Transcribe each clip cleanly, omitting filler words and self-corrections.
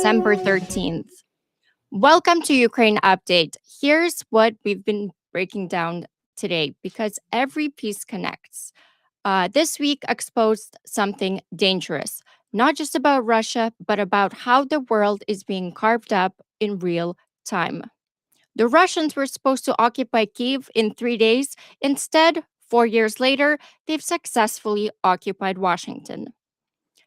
December 13th. Welcome to Ukraine Update. Here's what we've been breaking down today because every piece connects. This week exposed something dangerous, not just about Russia, but about how the world is being carved up in real time. The Russians were supposed to occupy Kyiv in 3 days. Instead, 4 years later, they've successfully occupied Washington.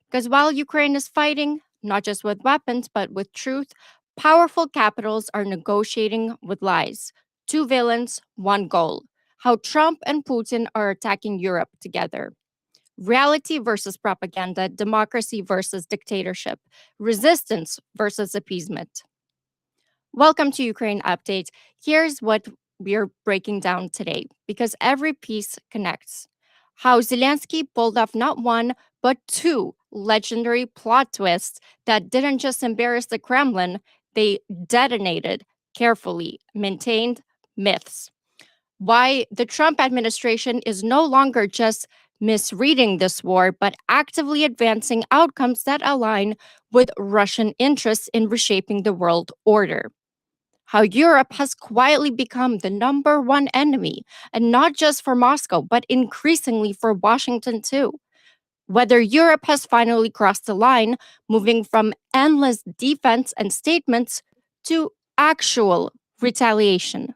Because while Ukraine is fighting, not just with weapons, but with truth, powerful capitals are negotiating with lies. Two villains, one goal. How Trump and Putin are attacking Europe together. Reality versus propaganda, democracy versus dictatorship, resistance versus appeasement. Welcome to Ukraine Update. Here's what we're breaking down today because every piece connects. How Zelensky pulled off not one, but two legendary plot twists that didn't just embarrass the Kremlin, they detonated carefully maintained myths. Why the Trump administration is no longer just misreading this war, but actively advancing outcomes that align with Russian interests in reshaping the world order. How Europe has quietly become the number one enemy, and not just for Moscow, but increasingly for Washington too. Whether Europe has finally crossed the line, moving from endless defense and statements to actual retaliation,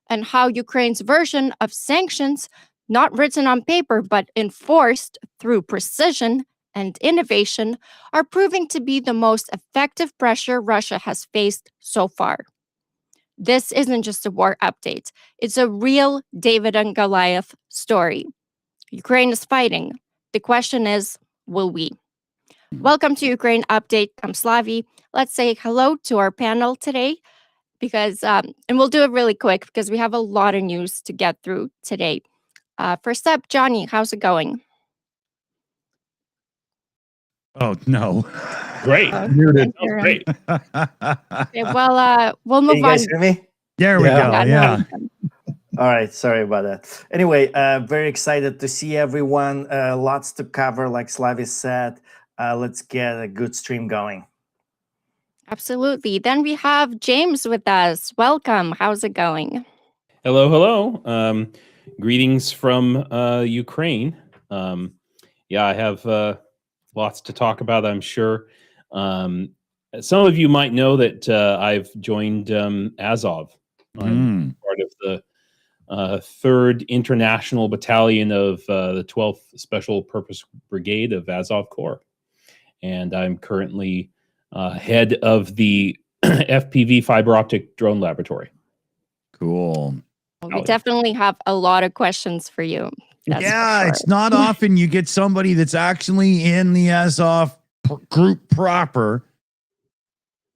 and how Ukraine's version of sanctions, not written on paper but enforced through precision and innovation, are proving to be the most effective pressure Russia has faced so far. This isn't just a war update. It's a real David and Goliath story. Ukraine is fighting. The question is, will we? Welcome to Ukraine Update. I'm Slavi. Let's say hello to our panel today because, and we'll do it really quick because we have a lot of news to get through today. First up, Johnny, how's it going? Oh, no. Great. Muted. Great. Okay, well, we'll move Can you guys on. hear me? There we go. no, Yeah. you can. All right, sorry about that. Anyway, very excited to see everyone. Lots to cover, like Slavi said. Let's get a good stream going. Absolutely. Then we have James with us. Welcome. How's it going? Hello, hello. Greetings from Ukraine. Yeah, I have lots to talk about, I'm sure. Some of you might know that I've joined Azov. I'm part of the 3rd International Battalion of the 12th Special Purpose Brigade of Azov Corps. And I'm currently head of the FPV fiber optic drone laboratory. Cool. We definitely have a lot of questions for you. That's Yeah, for sure. it's not often you get somebody that's actually in the Azov group proper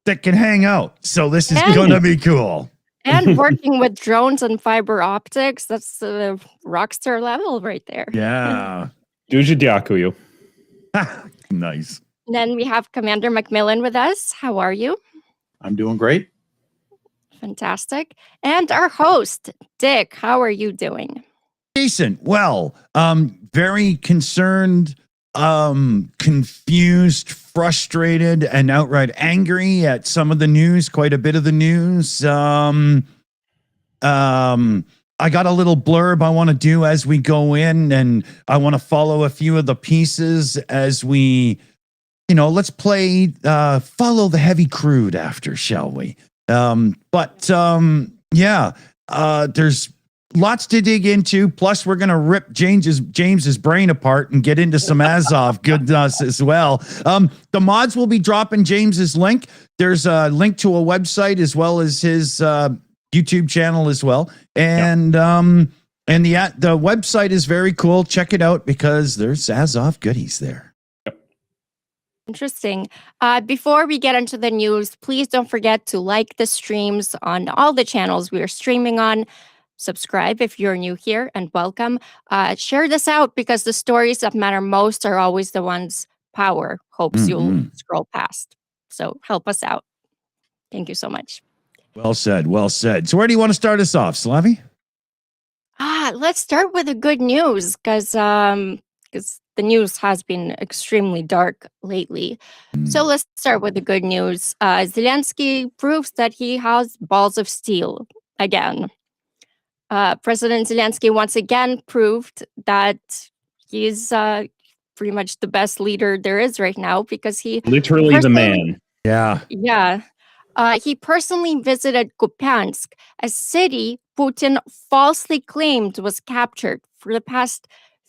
that can hang out. So this is going to be cool. And working with drones and fiber optics, that's the rockstar level right there. Yeah. Дуже дякую. Nice. Then we have Commander Macmillan with us. How are you? I'm doing great. Fantastic. And our host, Dick, how are you doing? Decent. Well, very concerned, confused, frustrated, and outright angry at some of the news, quite a bit of the news. I got a little blurb I want to do as we go in, and I want to follow a few of the pieces as we, let's play follow the heavy crude after, shall we? There's lots to dig into. Plus, we're going to rip James's brain apart and get into some Azov goodness as well. The mods will be dropping James's link. There's a link to a website as well as his YouTube channel as well. And the website is very cool. Check it out because there's Azov goodies there. Interesting. Before we get into the news, please don't forget to like the streams on all the channels we are streaming on. Subscribe if you're new here, and welcome. Share this out because the stories that matter most are always the ones Power hopes you'll scroll past. So help us out. Thank you so much. Well said. Well said. So where do you want to start us off, Slavi? Let's start with the good news because because the news has been extremely dark lately. So let's start with the good news. Zelensky proves that he has balls of steel again. President Zelensky once again proved that he's pretty much the best leader there is right now because he Literally the man. Yeah. yeah. He personally visited Kupiansk, a city Putin falsely claimed was captured. For the past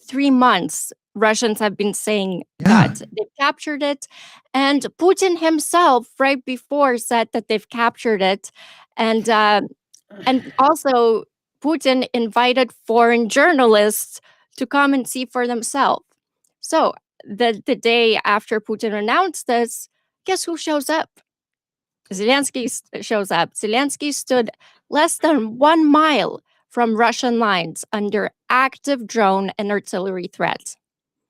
3 months, Russians have been saying that they've captured it. And Putin himself, right before, said that they've captured it. And also, Putin invited foreign journalists to come and see for themselves. So the day after Putin announced this, guess who shows up? Zelensky shows up. Zelensky stood less than 1 mile from Russian lines under active drone and artillery threats.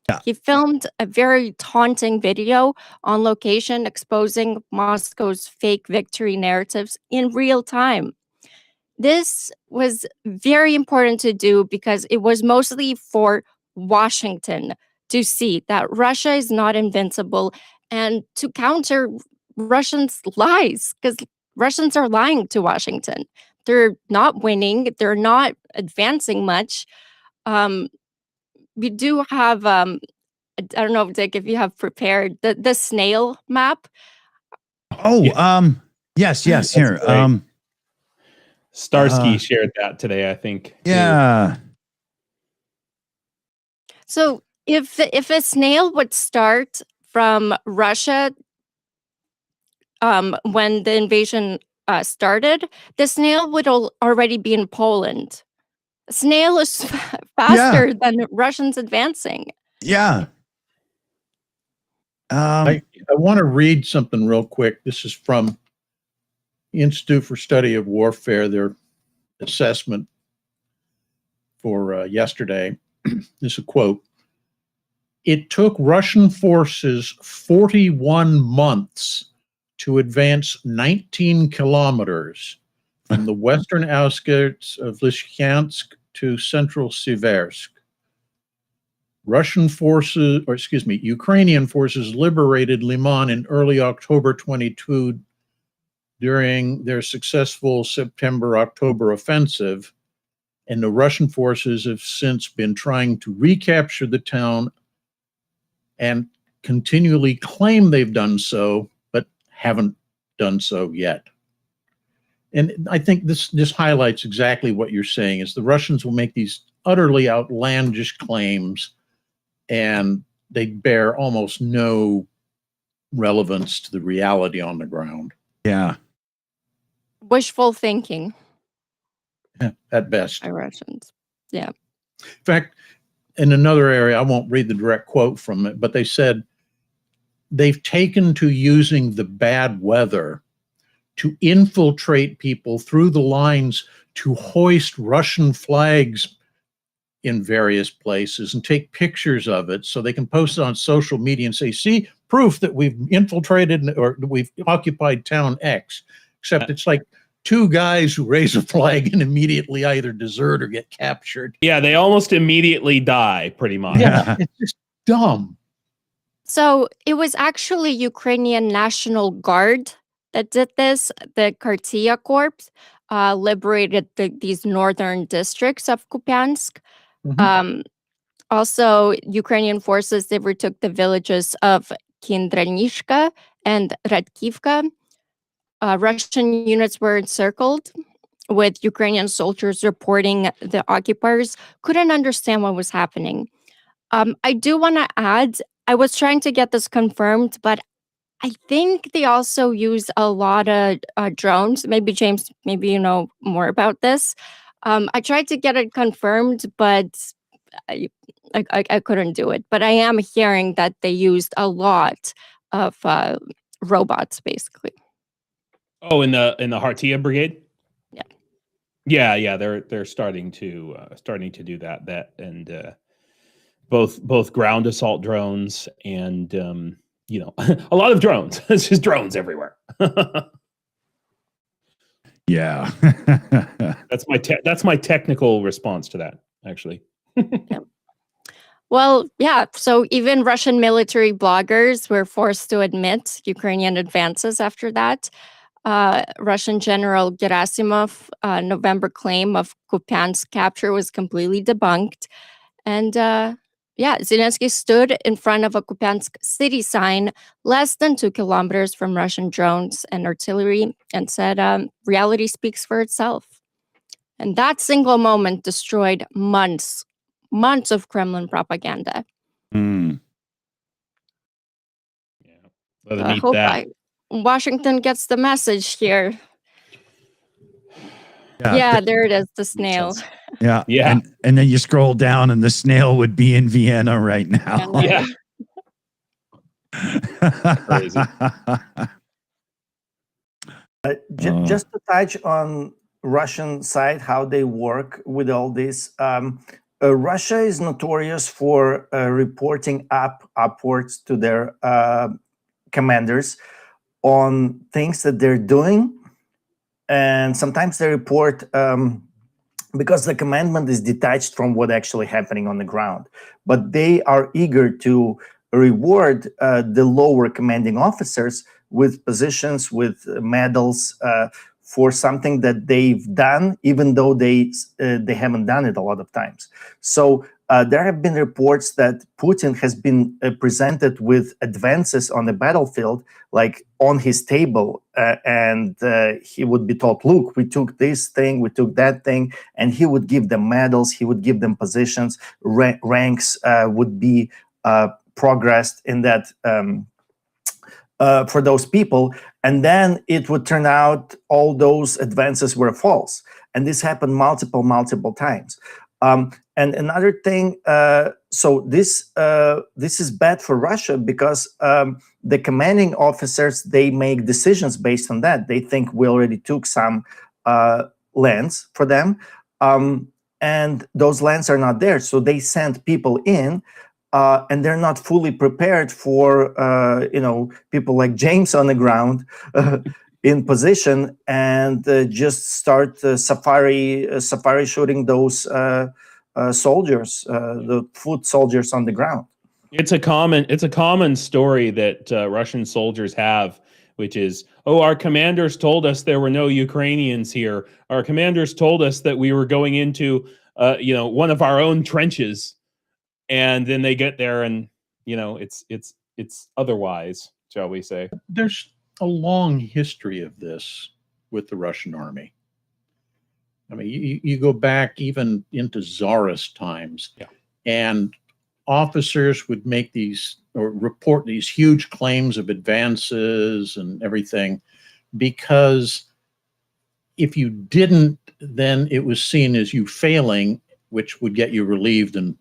Yeah. He filmed a very taunting video on location exposing Moscow's fake victory narratives in real time. This was very important to do because it was mostly for Washington to see that Russia is not invincible and to counter Russians' lies, because Russians are lying to Washington. They're not winning, they're not advancing much. Um, we do have, I don't know, Dick, if you have prepared the snail map. Oh, Yeah. yes, That's here. great. Starsky shared that today, I think. too. Yeah. So if a snail would start from Russia, when the invasion started, the snail would already be in Poland. Snail is faster than Russians advancing. Yeah. I want to read something real quick. This is from Institute for Study of Warfare, their assessment for yesterday. This is a quote. It took Russian forces 41 months to advance 19 kilometers from the western outskirts of Lysychansk to central Siversk. Ukrainian forces liberated Liman in early October 22 during their successful September-October offensive, and the Russian forces have since been trying to recapture the town and continually claim they've done so, but haven't done so yet. And I think this highlights exactly what you're saying, is the Russians will make these utterly outlandish claims and they bear almost no relevance to the reality on the ground. Yeah. Wishful thinking At best. by Russians. Yeah. In fact, in another area, I won't read the direct quote from it, but they said they've taken to using the bad weather to infiltrate people through the lines to hoist Russian flags in various places and take pictures of it so they can post it on social media and say, see, proof that we've infiltrated or we've occupied town X. Except it's like two guys who raise a flag and immediately either desert or get captured. Yeah, they almost immediately die, pretty much. Yeah, it's just dumb. So it was actually Ukrainian National Guard that did this. The Kartia Corps liberated these northern districts of Kupiansk. Mhm. Also, Ukrainian forces, they retook the villages of Kindranishka and Radkivka. Russian units were encircled, with Ukrainian soldiers reporting the occupiers couldn't understand what was happening. I do want to add, I was trying to get this confirmed, but I think they also use a lot of drones. Maybe James, maybe you know more about this. I tried to get it confirmed, but I couldn't do it. But I am hearing that they used a lot of robots, basically. Oh, in the Hartia Brigade? Yeah. Yeah, they're starting to do that and both ground assault drones and a lot of drones. It's just drones everywhere. Yeah. That's my technical response to that, actually. Well, yeah. So even Russian military bloggers were forced to admit Ukrainian advances after that. Russian General Gerasimov November claim of Kupiansk capture was completely debunked. And yeah, Zelensky stood in front of a Kupiansk city sign less than 2 kilometers from Russian drones and artillery and said, reality speaks for itself. And that single moment destroyed months of Kremlin propaganda. Hmm. Yeah. Let them I eat hope that. Washington gets the message here. Yeah. Yeah, there it is, the snail. Yeah. Yeah. And then you scroll down and the snail would be in Vienna right now. Yeah. Crazy. Just to touch on Russian side, how they work with all this. Russia is notorious for reporting upwards to their commanders on things that they're doing, and sometimes they report because the commandment is detached from what actually happening on the ground. But they are eager to reward the lower commanding officers with positions, with medals for something that they've done, even though they haven't done it a lot of times. So there have been reports that Putin has been presented with advances on the battlefield, like on his table, and he would be told, look, we took this thing, we took that thing, and he would give them medals, he would give them positions, ranks would be progressed in that for those people. And then it would turn out all those advances were false. And this happened multiple times. And another thing, so this is bad for Russia because the commanding officers, they make decisions based on that. They think we already took some lands for them, and those lands are not there. So they send people in, and they're not fully prepared for people like James on the ground in position, and just start safari shooting those soldiers, the foot soldiers on the ground. It's a common story that Russian soldiers have, which is, oh, our commanders told us there were no Ukrainians here. Our commanders told us that we were going into one of our own trenches. And then they get there and, it's otherwise, shall we say. There's a long history of this with the Russian army. I mean, you go back even into Tsarist times, and officers would make these or report these huge claims of advances and everything, because if you didn't, then it was seen as you failing, which would get you relieved and,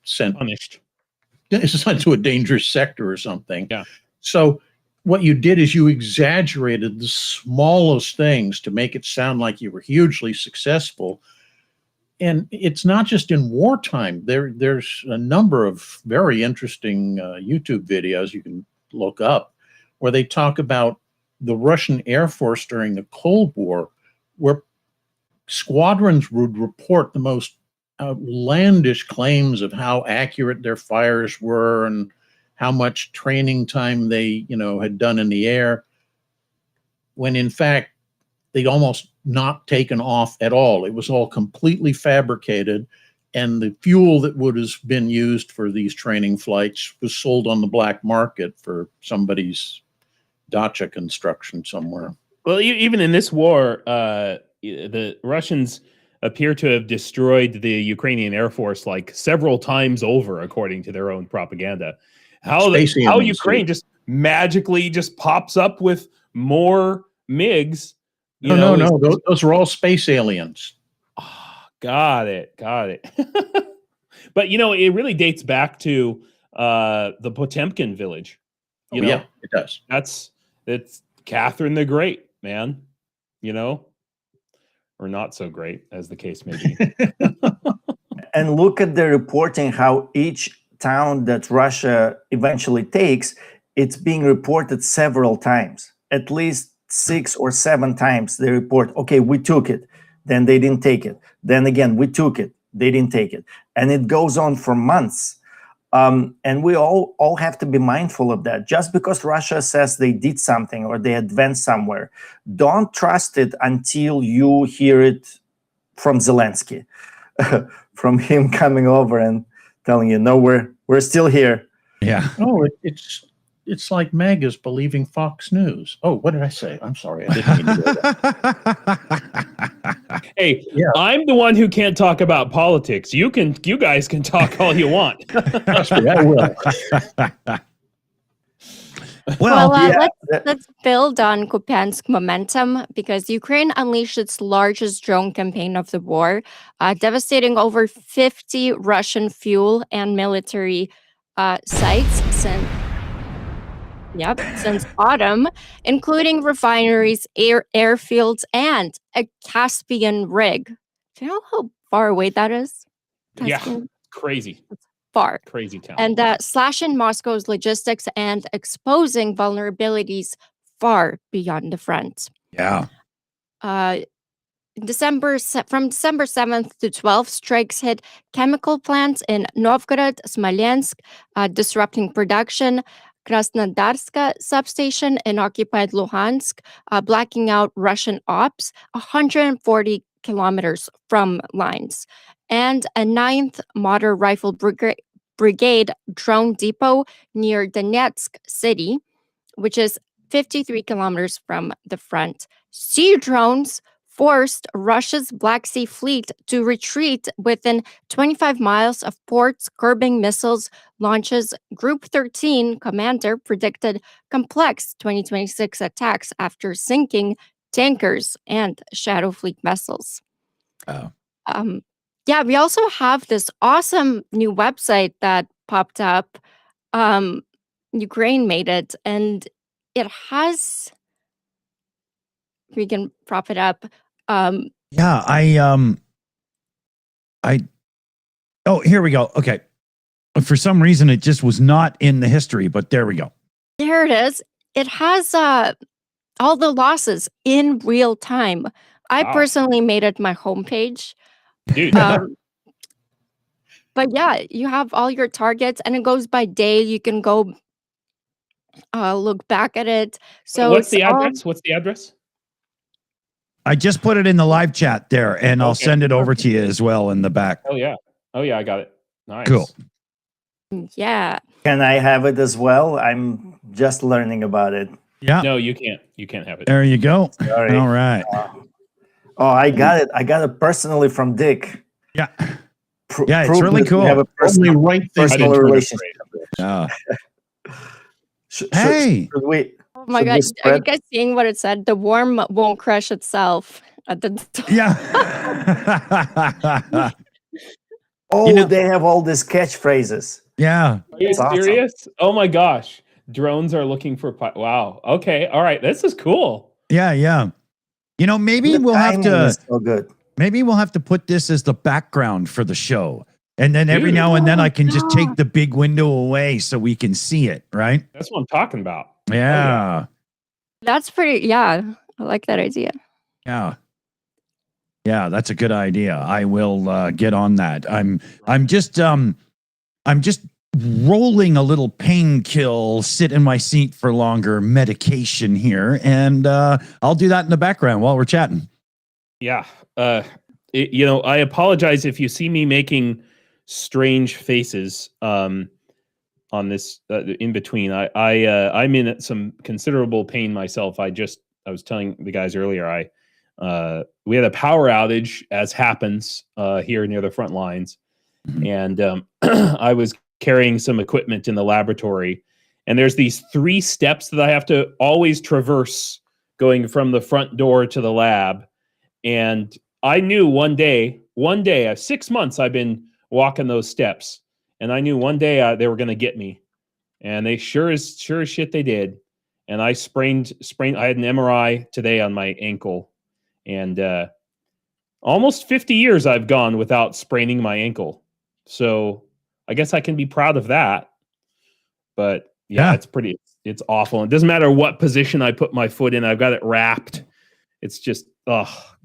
sent Punished. to a dangerous sector or something. Yeah. So what you did is you exaggerated the smallest things to make it sound like you were hugely successful. And it's not just in wartime. There's a number of very interesting YouTube videos you can look up where they talk about the Russian Air Force during the Cold War, where squadrons would report the most outlandish claims of how accurate their fires were and how much training time they, had done in the air, when in fact they'd almost not taken off at all. It was all completely fabricated, and the fuel that would have been used for these training flights was sold on the black market for somebody's dacha construction somewhere. Well, even in this war, the Russians appear to have destroyed the Ukrainian Air Force like several times over, according to their own propaganda. How Ukraine just magically just pops up with more MiGs. No. Those are all space aliens. Oh, got it. But it really dates back to the Potemkin village. Yeah, it does. It's Catherine the Great, man. Or not so great, as the case may be. And look at the reporting, how each town that Russia eventually takes, it's being reported several times, at least 6 or 7 times. They report, okay, we took it, then they didn't take it, then again we took it, They didn't take it, and it goes on for months. And we all have to be mindful of that. Just because Russia says they did something or they advanced somewhere, don't trust it until you hear it from Zelensky, from him coming over and telling you, no, we're still here. Yeah. Oh, it's like MAGAs believing Fox News. Oh, what did I say? I'm sorry. I didn't mean to do that. Hey, Yeah. I'm the one who can't talk about politics. You guys can talk all you want. Trust me, I will. Well, let's build on Kupiansk momentum, because Ukraine unleashed its largest drone campaign of the war, devastating over 50 Russian fuel and military sites since autumn, including refineries, airfields, and a Caspian rig. Do you know how far away that is? Yeah, Caspian? crazy Far. town. And slashing Moscow's logistics and exposing vulnerabilities far beyond the front. yeah. From December 7th to 12th, strikes hit chemical plants in Novgorod, Smolensk, disrupting production. Krasnodarska substation in occupied Luhansk, blacking out Russian ops 140 kilometers from lines. And a 9th Motor Rifle Brigade drone depot near Donetsk city, which is 53 kilometers from the front. Sea drones forced Russia's Black Sea Fleet to retreat within 25 miles of ports, curbing missiles launches. Group 13 commander predicted complex 2026 attacks after sinking tankers and Shadow Fleet vessels. Oh. Yeah, we also have this awesome new website that popped up. Ukraine made it, and it has, we can prop it up. Yeah, oh, here we go. Okay. For some reason, it just was not in the history, but there we go. There it is. It has all the losses in real time. I Wow. personally made it my homepage. Dude, But yeah, you have all your targets, and it goes by day. You can go look back at it. So what's the all- address? What's the address? I just put it in the live chat there, and I'll Okay. send it over to you as well in the back. Oh yeah, I got it. Nice. Cool. Yeah. Can I have it as well? I'm just learning about it. Yeah. No, you can't. You can't have it. There you go. Sorry. All right. Oh, I got it. I got it personally from Dick. Yeah. Yeah, it's Prove really that we cool. have a Only personal, right thing. I personal didn't relationship. Hey. Should we? Oh my Should we God. Are you spread- guys seeing what it said? The worm won't crush itself. At the Yeah. Oh, You know- they have all these catchphrases. Yeah. Are you That's awesome. serious? Oh my gosh. Drones are looking for wow. Okay. All right. This is cool. Yeah. Yeah. You know, maybe The we'll have timing to is so good. maybe we'll have to put this as the background for the show. And then every Dude. now and then I can just take the big window away so we can see it, right? That's what I'm talking about. Yeah. That's pretty, yeah. I like that idea. Yeah. Yeah, that's a good idea. I will get on that. I'm just rolling a little pain-kill, sit in my seat for longer medication here, and I'll do that in the background while we're chatting. Yeah. I apologize if you see me making strange faces on this in between. I'm in some considerable pain myself. I was telling the guys earlier, we had a power outage, as happens here near the front lines, and I was carrying some equipment in the laboratory, and there's these 3 steps that I have to always traverse going from the front door to the lab. And I knew one day, 6 months I've been walking those steps, and I knew one day they were going to get me, and they sure as shit they did. And I sprained. I had an MRI today on my ankle, and almost 50 years I've gone without spraining my ankle. So I guess I can be proud of that. But yeah. It's awful. It doesn't matter what position I put my foot in. I've got it wrapped. It's just,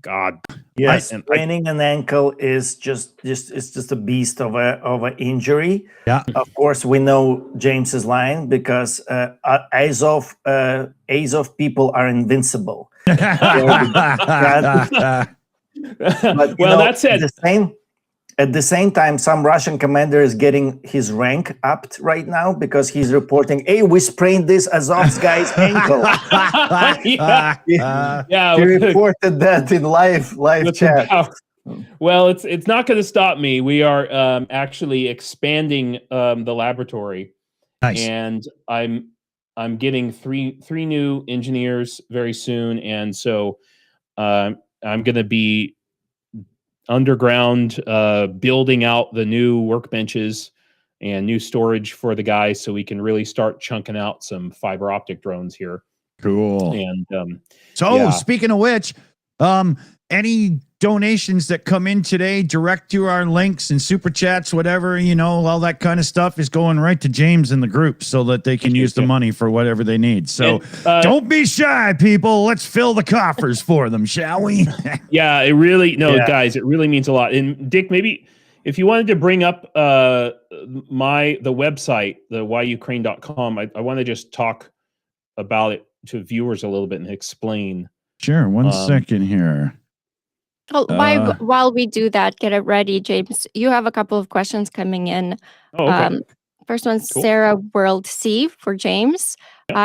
God. Yes, and spraining an ankle is just a beast of a injury. Yeah. Of course, we know James's line because Azov people are invincible. But Well, that said, at the same time, some Russian commander is getting his rank upped right now because he's reporting, "Hey, we sprained this Azov's guy's ankle." yeah, He reported that in live with the chat. power. Well, it's not going to stop me. We are actually expanding the laboratory, Nice. and I'm getting three new engineers very soon, and so I'm going to be underground building out the new workbenches and new storage for the guys, so we can really start chunking out some fiber optic drones here. Cool. And so speaking of which, any donations that come in today direct to our links and super chats, whatever, all that kind of stuff is going right to James and the group so that they can use the money for whatever they need. So don't be shy, people. Let's fill the coffers for them, shall we? Yeah, it really, guys, it really means a lot. And Dick, maybe if you wanted to bring up the website, the whyukraine.com, I want to just talk about it to viewers a little bit and explain. Sure. One second here. Well, while we do that, get it ready, James. You have a couple of questions coming in. Oh, okay. First one's Cool. Sarah World C for James.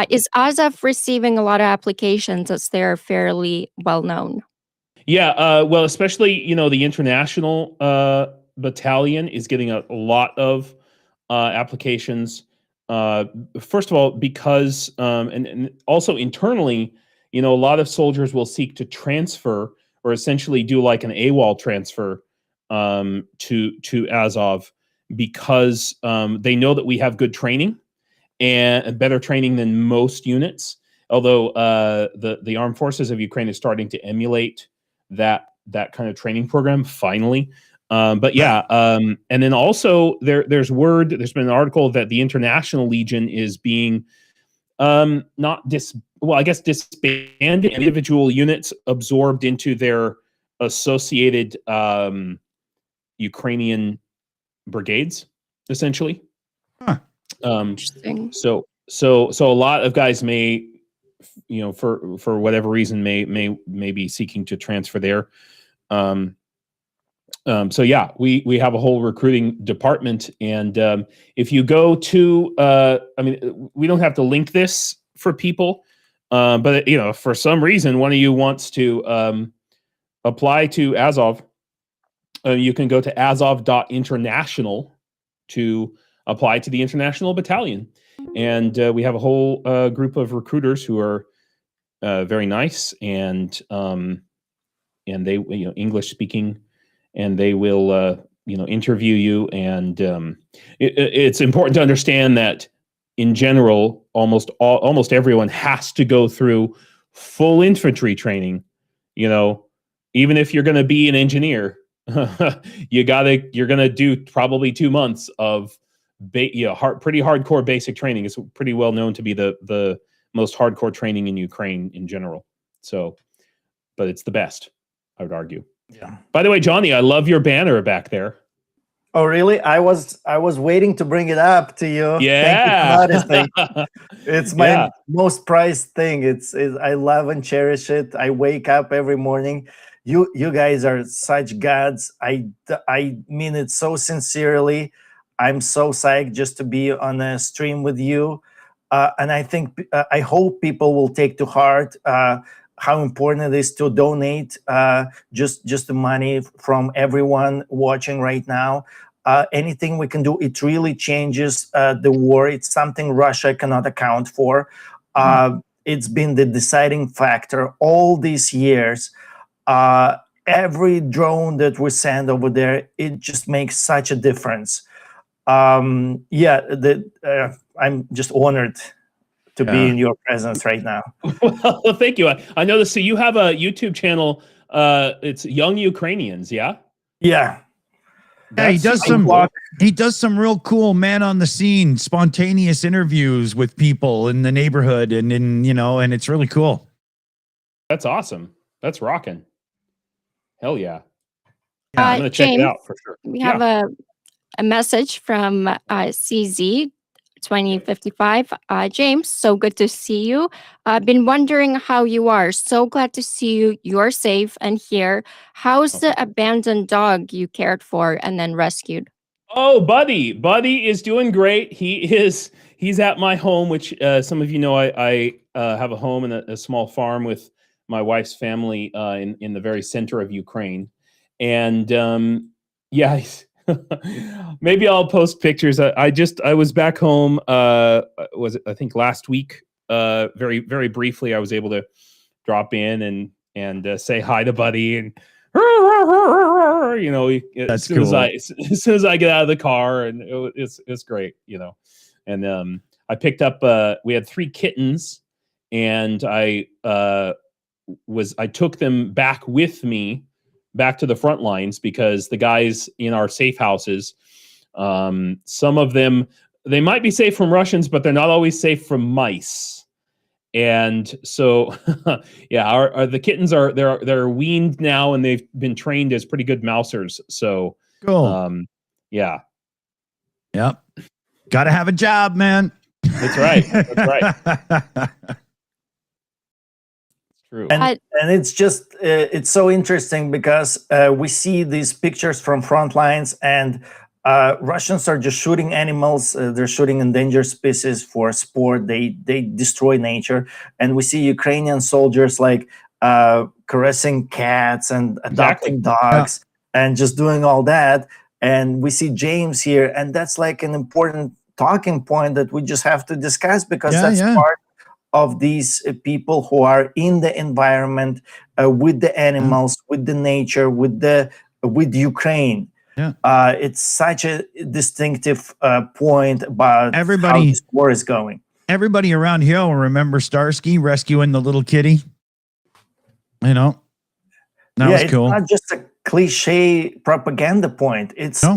Is Azov receiving a lot of applications as they're fairly well known? Yeah, well, especially the international battalion is getting a lot of applications. First of all, because and also internally, a lot of soldiers will seek to transfer or essentially do like an AWOL transfer to Azov because they know that we have good training and better training than most units. Although the armed forces of Ukraine is starting to emulate that kind of training program finally. But yeah, and then also there's been an article that the International Legion is being disbanded, individual units absorbed into their associated Ukrainian brigades, essentially. Huh. Interesting. So a lot of guys may, for whatever reason, may be seeking to transfer there. So yeah, we have a whole recruiting department, and if you go to, we don't have to link this for people, but for some reason one of you wants to apply to Azov, you can go to azov.international to apply to the international battalion, and we have a whole group of recruiters who are very nice and they English speaking. And they will, interview you. And it's important to understand that, in general, almost everyone has to go through full infantry training. Even if you're going to be an engineer, you're going to do probably 2 months of pretty hardcore basic training. It's pretty well known to be the most hardcore training in Ukraine in general. So, but it's the best, I would argue. Yeah. By the way, Johnny, I love your banner back there. Oh, really? I was waiting to bring it up to you. Yeah. Thank you for noticing. It's my most prized thing. I love and cherish it. I wake up every morning. You guys are such gods. I mean it so sincerely. I'm so psyched just to be on a stream with you. And I hope people will take to heart how important it is to donate just the money from everyone watching right now. Anything we can do, it really changes the war. It's something Russia cannot account for. It's been the deciding factor all these years. Every drone that we send over there, it just makes such a difference. I'm just honored to be in your presence right now. Well, thank you. I know this. So you have a YouTube channel. It's Young Ukrainians, yeah? Yeah. Yeah, he does some real cool man on the scene, spontaneous interviews with people in the neighborhood and and it's really cool. That's awesome. That's rocking. Hell yeah. Yeah. I'm gonna check it James, out for sure. we have a message from CZ 2055. James, so good to see you. I've been wondering how you are. So glad to see you. You're safe and here. How's the abandoned dog you cared for and then rescued? Oh, Buddy is doing great. He's at my home, which some of you know I have a home and a small farm with my wife's family in the very center of Ukraine, and yeah, maybe I'll post pictures. I was back home. Was it, I think last week? Very briefly, I was able to drop in and say hi to Buddy and you know, That's cool. as soon as I get out of the car, and it's great, you know. And I picked up we had 3 kittens, and I took them back with me back to the front lines because the guys in our safe houses, some of them, they might be safe from Russians, but they're not always safe from mice. And so, yeah, the kittens they're weaned now, and they've been trained as pretty good mousers. So, Cool. Yeah, Yep. Got to have a job, man. that's right. That's right. True. And it's just it's so interesting because we see these pictures from front lines, and Russians are just shooting animals. They're shooting endangered species for sport. They destroy nature, and we see Ukrainian soldiers like caressing cats and adopting dogs and just doing all that. And we see James here, and that's like an important talking point that we just have to discuss because that's part of these people who are in the environment with the animals, with the nature, with Ukraine. Yeah. It's such a distinctive point about how this war is going. Everybody around here will remember Starsky rescuing the little kitty. You know, that was cool. It's not just a cliche propaganda point. It's how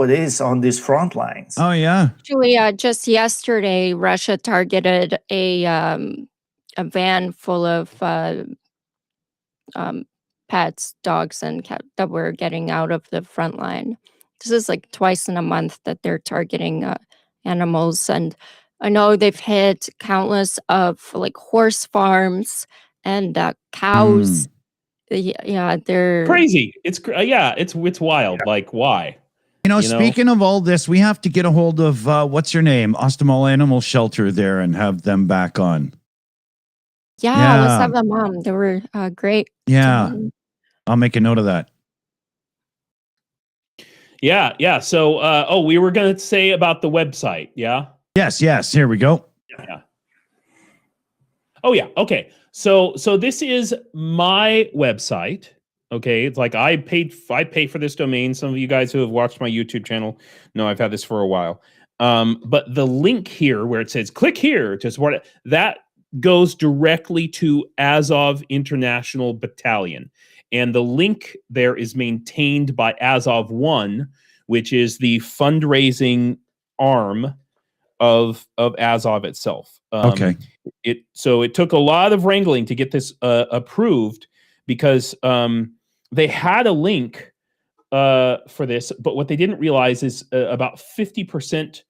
it is on these front lines. Oh yeah. Actually, just yesterday, Russia targeted a van full of pets, dogs, and cats that were getting out of the front line. This is like twice in a month that they're targeting animals, and I know they've hit countless of like horse farms and cows. Yeah, they're crazy. It's wild. Like, why? You know, speaking of all this, we have to get a hold of what's your name, Ostomal Animal Shelter there, and have them back on. Yeah, let's have them on. They were great. Yeah, I'll make a note of that. Yeah. So, we were going to say about the website. Yeah. Yes. Here we go. Yeah. Oh yeah. Okay. So this is my website. Okay. It's like I pay for this domain. Some of you guys who have watched my YouTube channel know I've had this for a while. But the link here where it says click here to support it, that goes directly to Azov International Battalion. And the link there is maintained by Azov 1, which is the fundraising arm of Azov itself. Okay. It took a lot of wrangling to get this approved because they had a link for this, but what they didn't realize is about 50%.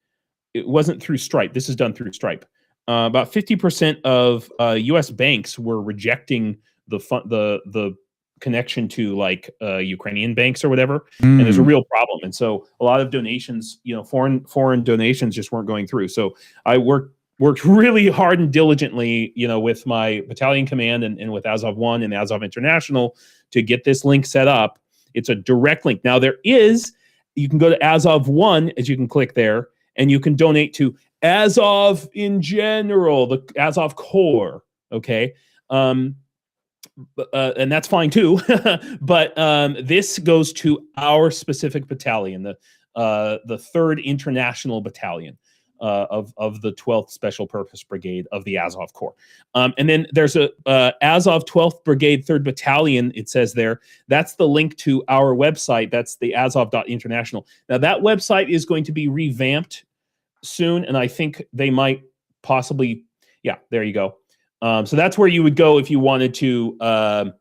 It wasn't through Stripe. This is done through Stripe. About 50% of U.S. banks were rejecting the connection to like Ukrainian banks or whatever, and there's a real problem. And so a lot of donations, foreign donations just weren't going through. So I worked really hard and diligently, with my battalion command and with Azov 1 and Azov International to get this link set up. It's a direct link. Now you can go to Azov 1, as you can click there, and you can donate to Azov in general, the Azov Corps. Okay. And that's fine too. But this goes to our specific battalion, the 3rd International Battalion of the 12th Special Purpose Brigade of the Azov Corps. And then there's a Azov 12th Brigade 3rd Battalion, it says there. That's the link to our website. That's the azov.international. Now that website is going to be revamped soon, and I think they might possibly, there you go. So that's where you would go if you wanted to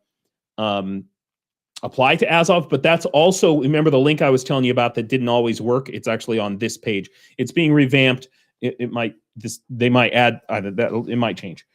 apply to Azov, but that's also, remember the link I was telling you about that didn't always work? It's actually on this page. It's being revamped. They might add either that, it might change.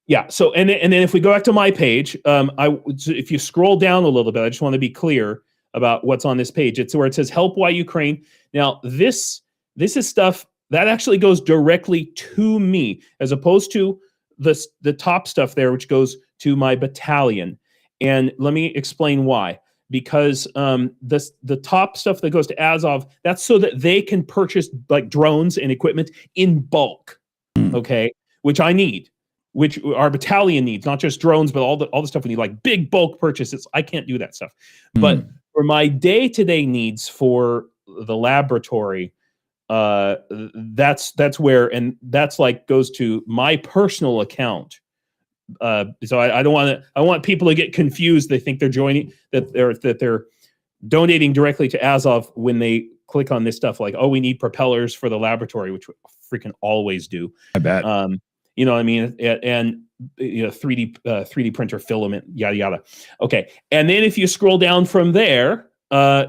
Yeah. So, and then if we go back to my page, if you scroll down a little bit, I just want to be clear about what's on this page. It's where it says "Help Why Ukraine." Now, this is stuff that actually goes directly to me, as opposed to the top stuff there, which goes to my battalion. And let me explain why. Because the top stuff that goes to Azov, that's so that they can purchase like drones and equipment in bulk, okay? Which I need, which our battalion needs, not just drones, but all the stuff we need, like big bulk purchases. I can't do that stuff. But for my day-to-day needs for the laboratory, that's where, and that's like goes to my personal account. So I don't want to. I want people to get confused. They think they're joining, that they're donating directly to Azov when they click on this stuff. Like, oh, we need propellers for the laboratory, which we freaking always do. I bet. You know what I mean? And 3D printer filament, yada yada. Okay, and then if you scroll down from there,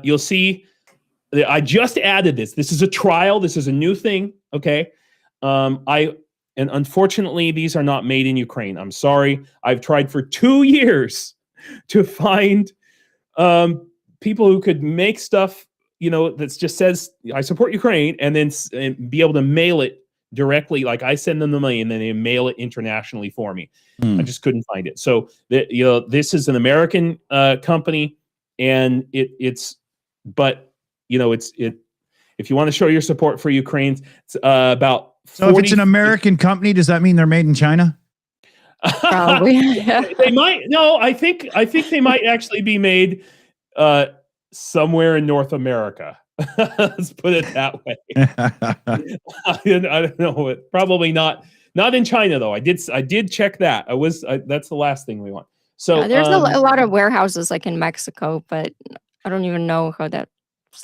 you'll see that I just added this. This is a trial. This is a new thing. Okay, And unfortunately, these are not made in Ukraine. I'm sorry. I've tried for 2 years to find people who could make stuff, that just says, I support Ukraine, and then be able to mail it directly. Like I send them the money and then they mail it internationally for me. I just couldn't find it. So, this is an American company, and it's if you want to show your support for Ukraine, it's about. So if it's an American company, does that mean they're made in China? Probably. They might. No, I think they might actually be made somewhere in North America. Let's put it that way. I don't know. Probably not in China though. I did check that. That's the last thing we want. So Yeah, there's a lot of warehouses like in Mexico, but I don't even know how that's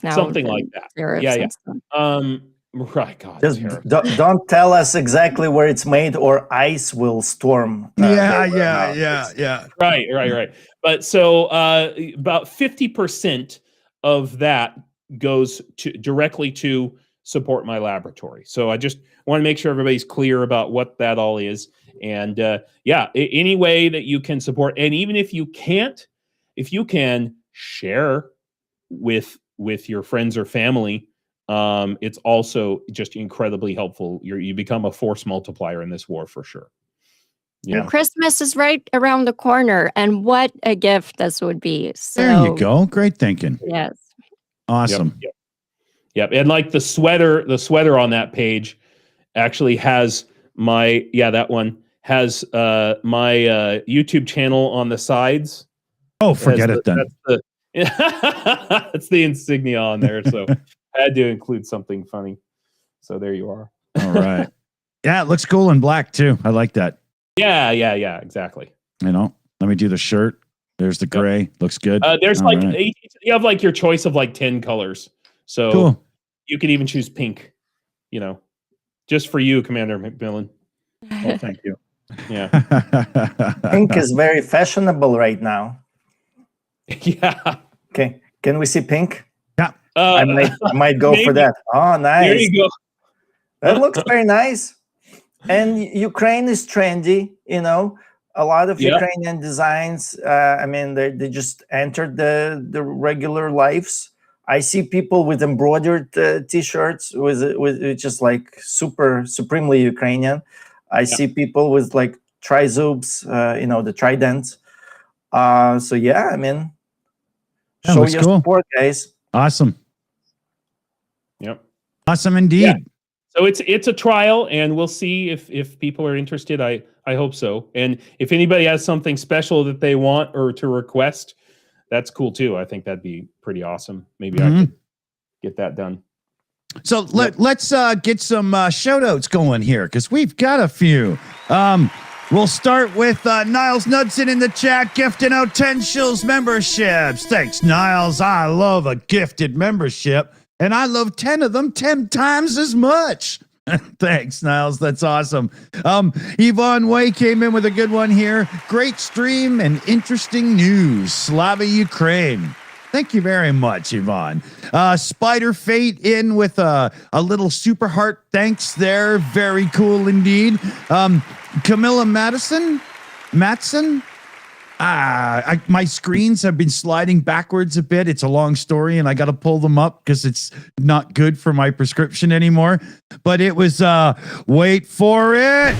now. Something like that. Yeah. Right, God. Just don't tell us exactly where it's made, or ice will storm. Yeah. Right. But so about 50% of that goes directly to support my laboratory. So I just want to make sure everybody's clear about what that all is. And any way that you can support, and even if you can't, if you can share with your friends or family. It's also just incredibly helpful. You become a force multiplier in this war for sure. Yeah. And Christmas is right around the corner, and what a gift this would be. So, there you go. Great thinking. Yes. Awesome. Yep. And like the sweater on that page actually has that one has my YouTube channel on the sides. Oh, forget it then. That's the insignia on there. So I had to include something funny. So there you are. All right. Yeah, it looks cool in black too. I like that. Yeah, exactly. Let me do the shirt. There's the gray. Yep. Looks good. There's you have like your choice of like 10 colors. So cool. You can even choose pink, just for you, Commander McMillan. Oh, thank you. Yeah. Pink is very fashionable right now. Yeah. Okay. Can we see pink? Yeah. I might go for that. Oh, nice. There you go. That looks very nice. And Ukraine is trendy, a lot of Ukrainian designs. They just entered the regular lives. I see people with embroidered T-shirts with just like supremely Ukrainian. I see people with like trizubs, the tridents. Show your support, guys. Awesome. Yep. Awesome indeed. Yeah. So it's a trial, and we'll see if people are interested. I hope so. And if anybody has something special that they want or to request, that's cool too. I think that'd be pretty awesome. Maybe I could get that done. So let's get some shout outs going here, because we've got a few. We'll start with Niles Knudsen in the chat, gifting out 10 Shills memberships. Thanks, Niles. I love a gifted membership, and I love 10 of them 10 times as much. Thanks, Niles. That's awesome. Yvonne Way came in with a good one here. Great stream and interesting news. Slava Ukraine. Thank you very much, Yvonne. Spider Fate in with a little super heart. Thanks there. Very cool indeed. Camilla Matson. My screens have been sliding backwards a bit. It's a long story, and I got to pull them up because it's not good for my prescription anymore. But it was, wait for it.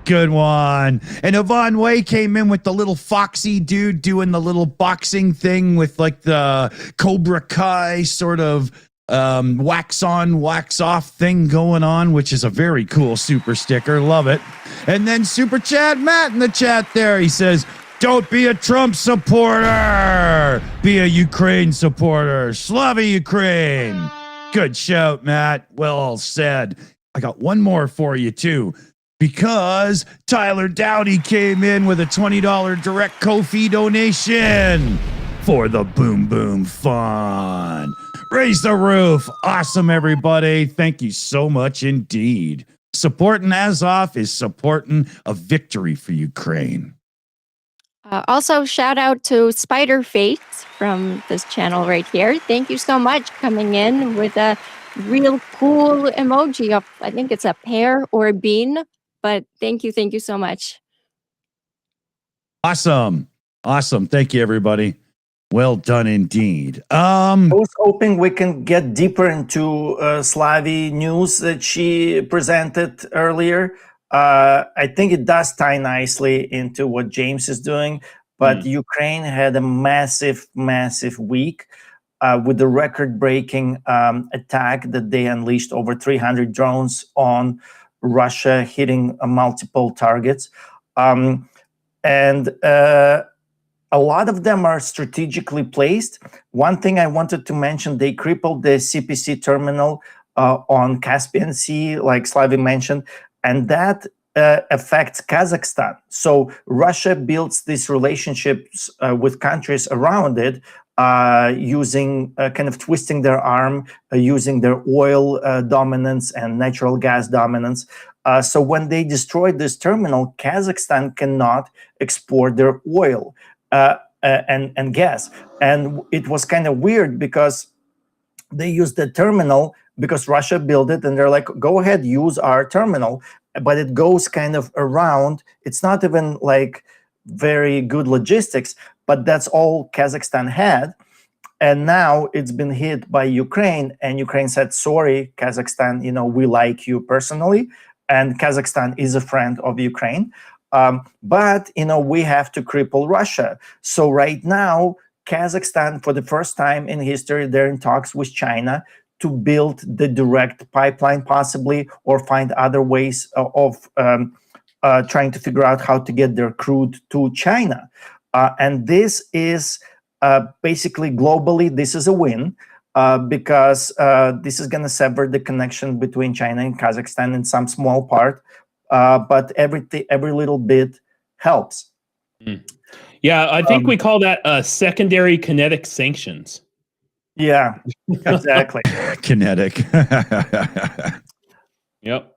Good one. And Yvonne Way came in with the little foxy dude doing the little boxing thing with like the Cobra Kai sort of wax on, wax off thing going on, which is a very cool super sticker. Love it. And then Super Chat Matt in the chat there. He says, don't be a Trump supporter. Be a Ukraine supporter. Slava Ukraine. Good shout, Matt. Well said. I got one more for you, too. Because Tyler Dowdy came in with a $20 direct Ko-fi donation for the Boom Boom Fund. Raise the roof. Awesome, everybody. Thank you so much indeed. Supporting Azov is supporting a victory for Ukraine. Also, shout out to Spider Fate from this channel right here. Thank you so much coming in with a real cool emoji of, I think it's a pear or a bean. But thank you so much. Awesome. Thank you, everybody. Well done indeed. I was hoping we can get deeper into Slavi news that she presented earlier. I think it does tie nicely into what James is doing, but Ukraine had a massive week with the record-breaking attack that they unleashed over 300 drones on Russia, hitting multiple targets. And a lot of them are strategically placed. One thing I wanted to mention, they crippled the CPC terminal on Caspian Sea, like Slavi mentioned, and that affects Kazakhstan. So Russia builds these relationships with countries around it, using kind of twisting their arm, using their oil dominance and natural gas dominance. So when they destroyed this terminal, Kazakhstan cannot export their oil and gas. And it was kind of weird because they used the terminal because Russia built it, and they're like, go ahead, use our terminal. But it goes kind of around. It's not even like very good logistics, but that's all Kazakhstan had. And now it's been hit by Ukraine, and Ukraine said, sorry, Kazakhstan, we like you personally, and Kazakhstan is a friend of Ukraine. But, we have to cripple Russia. So right now, Kazakhstan, for the first time in history, they're in talks with China to build the direct pipeline possibly, or find other ways of trying to figure out how to get their crude to China. And this is basically globally, this is a win because this is going to sever the connection between China and Kazakhstan in some small part, but every little bit helps. Yeah, I think we call that secondary kinetic sanctions. Yeah, exactly. Kinetic. Yep.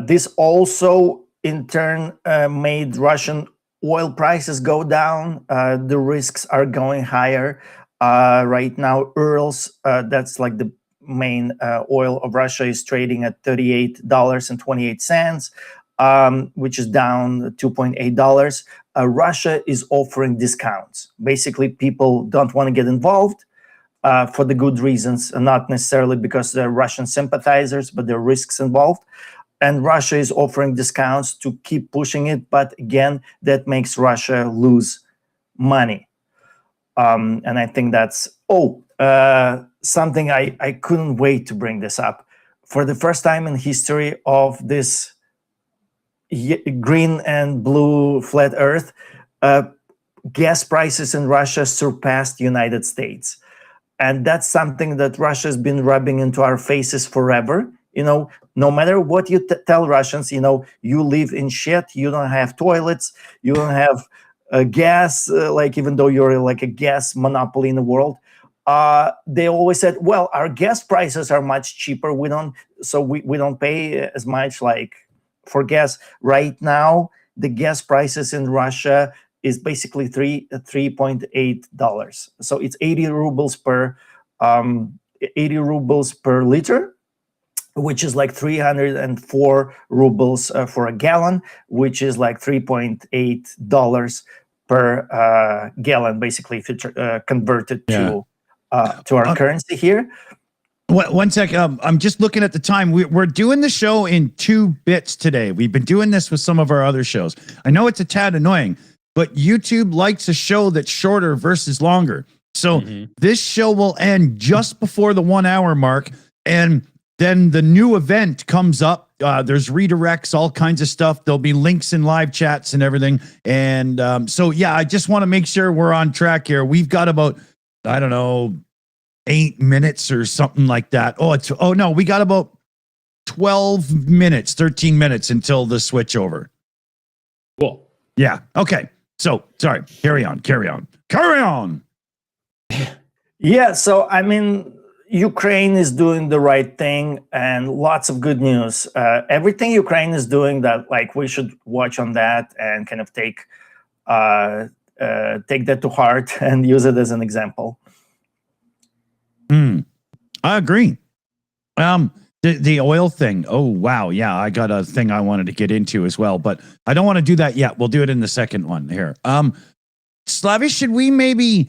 This also, in turn, made Russian oil prices go down. The risks are going higher. Right now, Urals, that's like the main oil of Russia, is trading at $38.28, which is down $2.8. Russia is offering discounts. Basically, people don't want to get involved for the good reasons, not necessarily because they're Russian sympathizers, but there are risks involved. And Russia is offering discounts to keep pushing it. But again, that makes Russia lose money. And I think that's, something I couldn't wait to bring this up. For the first time in history of this green and blue flat earth, gas prices in Russia surpassed the United States. And that's something that Russia has been rubbing into our faces forever. No matter what you tell Russians, you live in shit, you don't have toilets, you don't have gas, like even though you're like a gas monopoly in the world. they always said, well, our gas prices are much cheaper. We don't pay as much like for gas. Right now, the gas prices in Russia is basically $3.8. So it's 80 rubles per 80 rubles per liter, which is like 304 rubles for a gallon, which is like $3.8 per gallon, basically, if you convert it to our currency here. One sec. I'm just looking at the time. We're doing the show in 2 bits today. We've been doing this with some of our other shows. I know it's a tad annoying, but YouTube likes a show that's shorter versus longer. So this show will end just before the 1 hour mark. And then the new event comes up. There's redirects, all kinds of stuff. There'll be links in live chats and everything. And so, yeah, I just want to make sure we're on track here. We've got about, I don't know, 8 minutes or something like that. Oh no, we got about 12 minutes, 13 minutes until the switch over. Cool. Yeah. Okay. So sorry. Carry on. Yeah. So, I mean, Ukraine is doing the right thing and lots of good news. Everything Ukraine is doing that, like, we should watch on that and kind of take that to heart and use it as an example. I agree. The oil thing. Oh, wow. Yeah, I got a thing I wanted to get into as well, but I don't want to do that yet. We'll do it in the second one here. Slavish, should we maybe,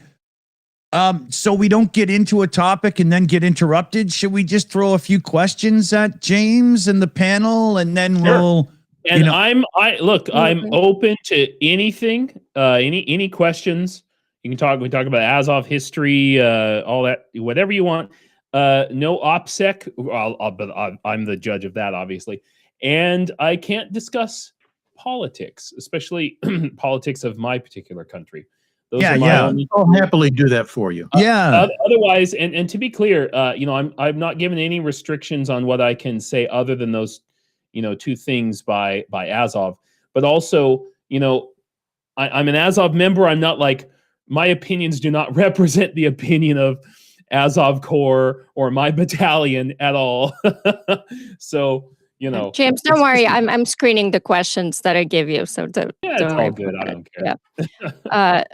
so we don't get into a topic and then get interrupted, should we just throw a few questions at James and the panel, and then we'll... And I'm open to anything, any questions. You can talk. We talk about Azov history, all that, whatever you want. No OPSEC. But I'm the judge of that, obviously. And I can't discuss politics, especially politics of my particular country. Those are my only. I'll happily do that for you. Otherwise, and to be clear, I'm not given any restrictions on what I can say other than those, 2 things by Azov. But also, I'm an Azov member. I'm not like, my opinions do not represent the opinion of Azov Corps or my battalion at all. So, James, don't worry. I'm screening the questions that I give you. So don't it's worry all good. I don't care. Yeah.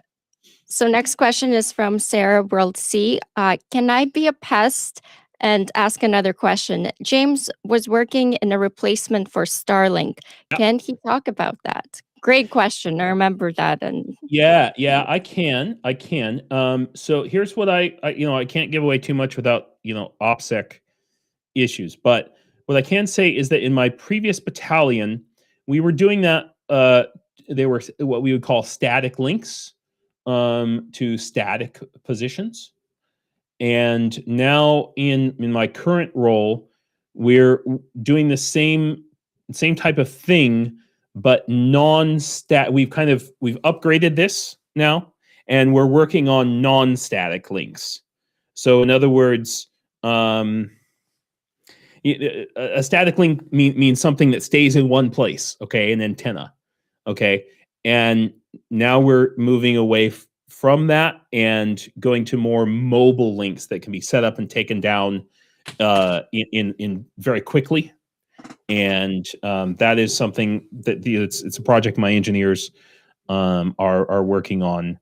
So next question is from Sarah World C. Can I be a pest and ask another question? James was working in a replacement for Starlink. Yep. Can he talk about that? Great question. I remember that. And yeah, I can. So here's what I can't give away too much without, OPSEC issues. But what I can say is that in my previous battalion, we were doing that. They were what we would call static links to static positions. And now in my current role, we're doing the same type of thing, but non-stat. We've upgraded this now, and we're working on non-static links. So in other words, a static link means something that stays in one place, okay, an antenna, okay? And now we're moving away from that and going to more mobile links that can be set up and taken down in very quickly. And that is something that it's a project my engineers are working on.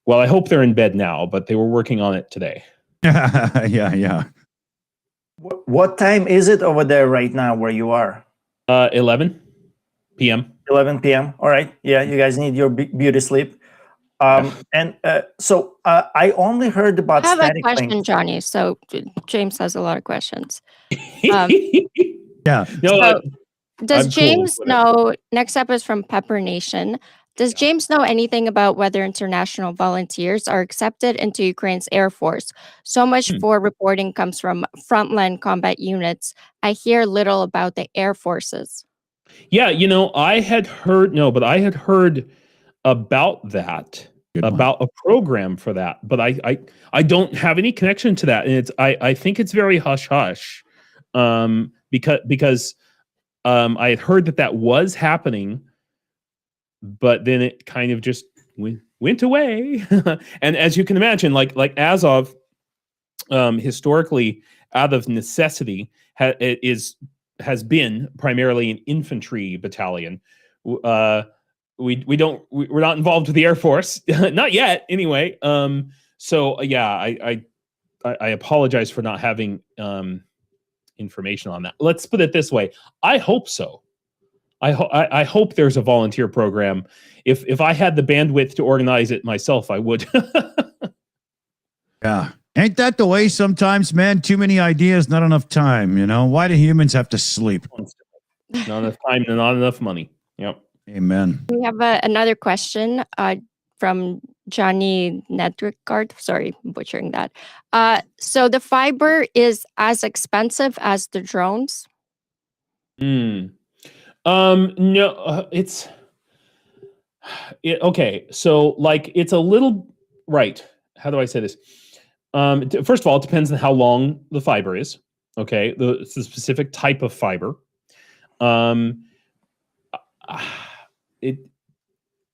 Well, I hope they're in bed now, but they were working on it today. Yeah. What time is it over there right now where you are? 11 p.m. 11 p.m. All right. Yeah, you guys need your beauty sleep. So I only heard about I have a static question, links. Johnny. So James has a lot of questions. Yeah. So does I'm cool James with know? Next up is from Pepper Nation. Does James know anything about whether international volunteers are accepted into Ukraine's Air Force? So much for reporting comes from frontline combat units. I hear little about the Air Forces. Yeah, I had heard about that, about a program for that, but I don't have any connection to that, and I think it's very hush hush, because I had heard that was happening, but then it kind of just went away. And as you can imagine, like Azov, historically, out of necessity, has been primarily an infantry battalion. We're not involved with the Air Force, not yet, anyway. So yeah, I apologize for not having information on that. Let's put it this way: I hope so. I hope there's a volunteer program. If I had the bandwidth to organize it myself, I would. Yeah. Ain't that the way sometimes, man? Too many ideas, not enough time. You know, why do humans have to sleep? Not enough time and not enough money. Yep. Amen. We have another question from Johnny Nedricard. Sorry, I'm butchering that. So the fiber is as expensive as the drones? No, okay. So like it's a little right. How do I say this? First of all, it depends on how long the fiber is. Okay, it's the specific type of fiber.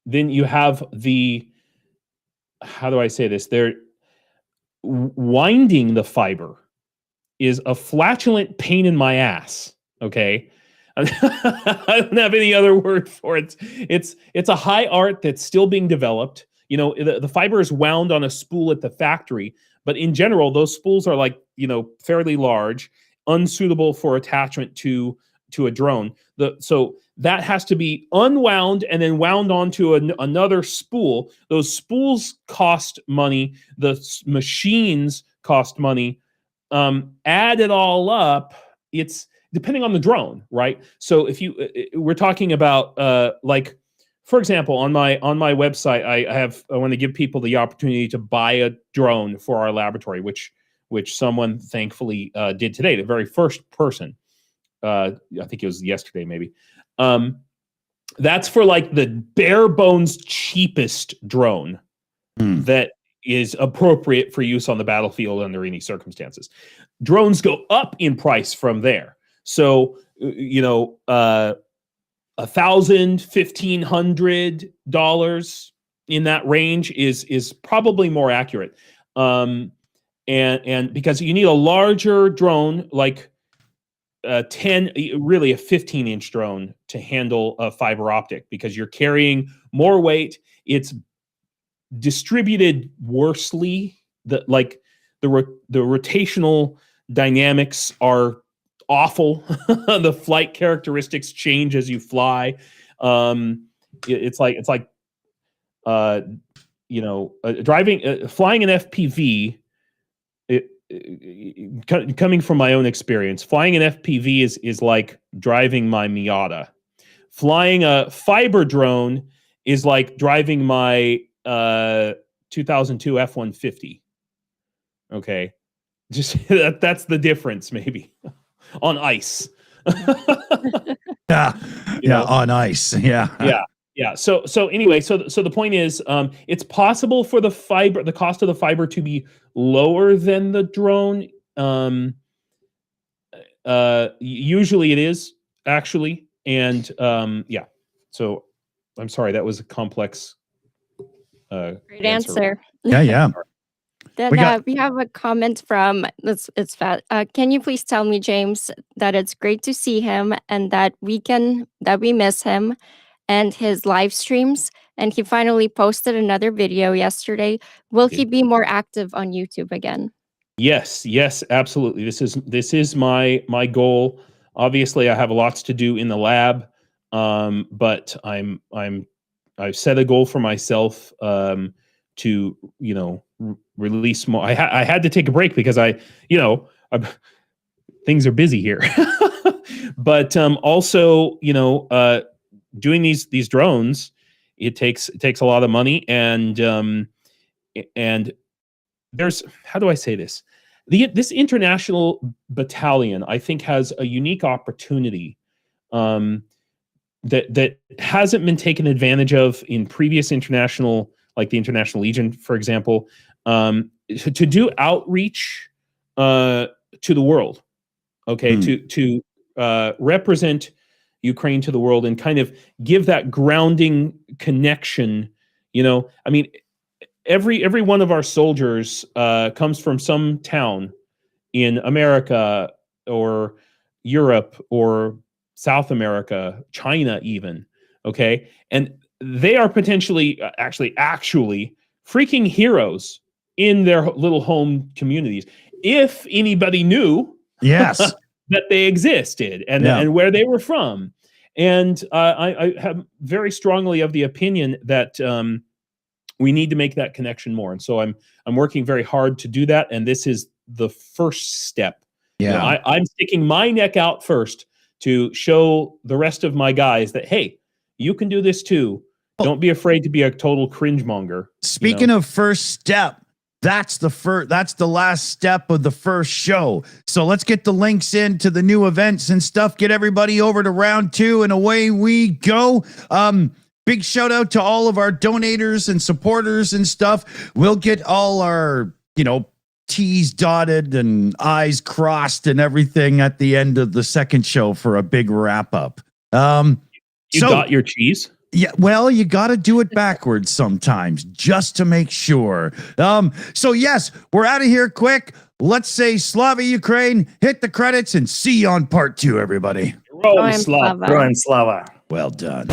Then you have the, how do I say this? Winding the fiber is a flatulent pain in my ass. Okay. I don't have any other word for it. It's a high art that's still being developed. You know, the fiber is wound on a spool at the factory, but in general, those spools are like, fairly large, unsuitable for attachment to a drone. So that has to be unwound and then wound onto another spool. Those spools cost money. The machines cost money. Add it all up, it's depending on the drone, right? So if we're talking about like, for example, on my website, I want to give people the opportunity to buy a drone for our laboratory, which someone thankfully did today, the very first person. I think it was yesterday, maybe. That's for like the bare bones cheapest drone that is appropriate for use on the battlefield under any circumstances. Drones go up in price from there. So, $1,000, $1,500 in that range is probably more accurate. And because you need a larger drone, like really a 15-inch drone to handle a fiber optic, because you're carrying more weight. It's distributed worsely. The rotational dynamics are awful. The flight characteristics change as you fly. It's like flying an FPV. Coming from my own experience, flying an FPV is like driving my Miata. Flying a fiber drone is like driving my 2002 F-150. Okay, just that's the difference, maybe on ice. Yeah, on ice. Yeah. So anyway, so the point is, it's possible for the cost of the fiber to be lower than the drone. Usually it is, actually, and yeah. So I'm sorry, that was a complex. Great answer. Yeah. Then we have a comment from it's fat. Can you please tell me, James, that it's great to see him and that we miss him and his live streams, and he finally posted another video yesterday. Will he be more active on YouTube again? Yes, absolutely. This is my goal. Obviously, I have lots to do in the lab, but I've set a goal for myself to release more. I had to take a break because things are busy here, but also doing these drones, it takes a lot of money, and there's, how do I say this? This international battalion, I think, has a unique opportunity that hasn't been taken advantage of in previous international, like the International Legion, for example, to do outreach to the world. Okay, to represent Ukraine to the world and kind of give that grounding connection, You know, I mean, every one of our soldiers comes from some town in America or Europe or South America, China even, okay? And they are potentially actually freaking heroes in their little home communities. If anybody knew Yes. that they existed and where they were from. And I have very strongly of the opinion that we need to make that connection more. And so I'm working very hard to do that. And this is the first step. Yeah. You know, I'm sticking my neck out first to show the rest of my guys that, hey, you can do this too. Don't be afraid to be a total cringe monger. Speaking of first step, that's the last step of the first show. So let's get the links into the new events and stuff. Get everybody over to round 2 and away we go. Big shout out to all of our donators and supporters and stuff. We'll get all our, T's dotted and I's crossed and everything at the end of the second show for a big wrap up. You got your cheese? Yeah, well, you got to do it backwards sometimes just to make sure. So yes, we're out of here quick. Let's say Slava Ukraine, hit the credits, and see you on part 2, everybody. Slava. Slava. Well done.